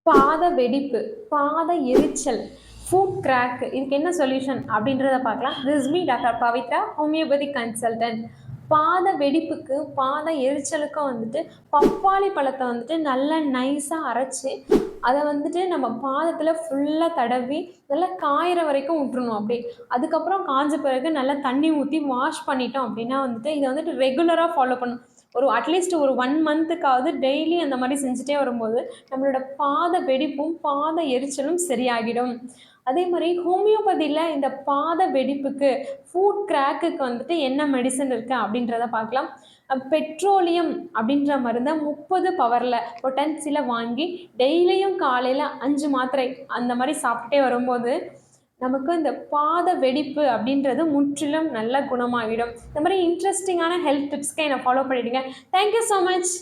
பாத வெடிப்பு, பாத எரிச்சல், ஃபுட் கிராக் இதுக்கு என்ன சொல்யூஷன் அப்படின்றத பார்க்கலாம். This me doctor Pavithra, homeopathy consultant. பாத வெடிப்புக்கு, பாத எரிச்சலுக்கும் வந்துட்டு பப்பாளி பழத்தை வந்துட்டு நல்லா நைஸாக அரைச்சி அதை வந்துட்டு நம்ம பாதத்தில் ஃபுல்லாக தடவி நல்லா காயிற வரைக்கும் விட்டுறணும் அப்படியே. அதுக்கப்புறம் காஞ்ச பிறகு நல்லா தண்ணி ஊற்றி வாஷ் பண்ணிட்டோம் அப்படின்னா வந்துட்டு இதை வந்துட்டு ரெகுலராக ஃபாலோ பண்ணணும். ஒரு அட்லீஸ்ட் ஒரு 1 மந்த்துக்காவது டெய்லி அந்த மாதிரி செஞ்சுட்டே வரும்போது நம்மளோட பாத வெடிப்பும் பாத எரிச்சலும் சரியாகிடும். அதே மாதிரி ஹோமியோபதியில் இந்த பாத வெடிப்புக்கு, ஃபுட் கிராக்குக்கு வந்துட்டு என்ன மெடிசன் இருக்குது அப்படின்றத பார்க்கலாம். பெட்ரோலியம் அப்படின்ற மருந்தை 30 பவரில் பொட்டன்சியில் வாங்கி டெய்லியும் காலையில் 5 மாத்திரை அந்த மாதிரி சாப்பிட்டே வரும்போது நமக்கு இந்த பாத வெடிப்பு அப்படின்றது முற்றிலும் நல்ல குணமாகிடும். இந்த மாதிரி இன்ட்ரெஸ்டிங்கான ஹெல்த் டிப்ஸ்க்கு என்னை ஃபாலோ பண்ணிவிடுங்க. Thank you so much.